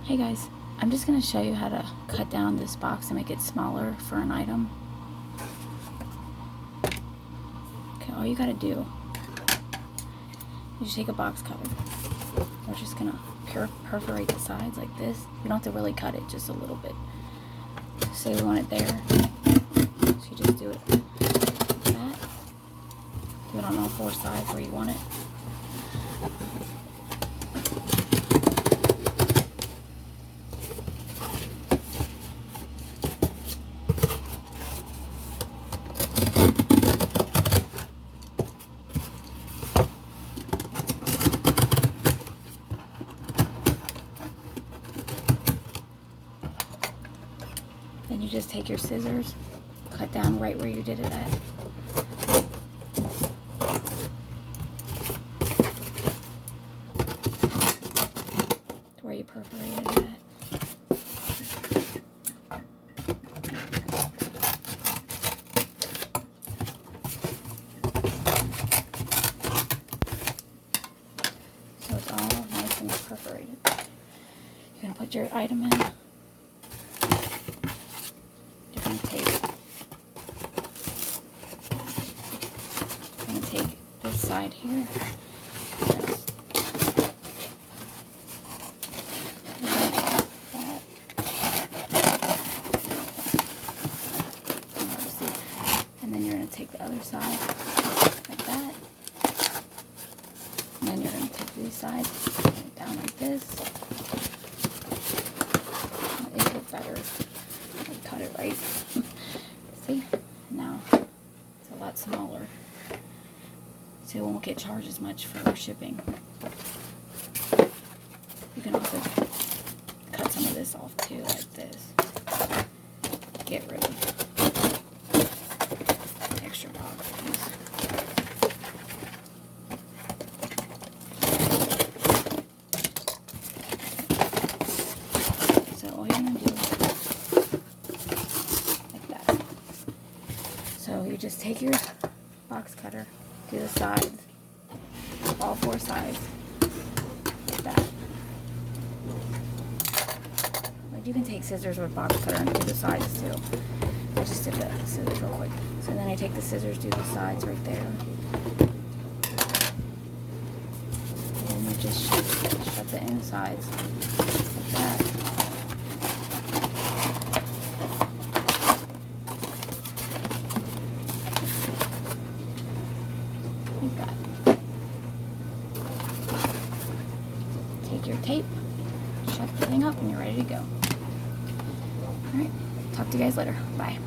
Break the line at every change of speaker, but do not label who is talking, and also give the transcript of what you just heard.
Hey guys, I'm just going to show you how to cut down this box and make it smaller for an item. Okay, all you got to do is take a box cutter. We're just going to perforate the sides like this. You don't have to really cut it, just a little bit. Say we want it there, so you just do it like that. Do it on all four sides where you want it. Then you just take your scissors, cut down right where you did it at. To where you perforated it at. So it's all nice and perforated. You're going to put your item in. Take this side here. And then you're going to take the other side like that. And then you're going to take these sides down like this. It'll look better if we cut it right. See? Now it's a lot smaller. So it won't get charged as much for shipping. You can also cut some of this off too, like this. Get rid of extra box piece. So all you're gonna do like that. So you just take your box cutter, do the sides, all four sides, like that. Like you can take scissors or box cutter and do the sides too. I just did the scissors real quick. So then I take the scissors, do the sides right there. And you just shut the insides like that. Like that. Take your tape, shut the thing up, and you're ready to go. Alright, talk to you guys later. Bye.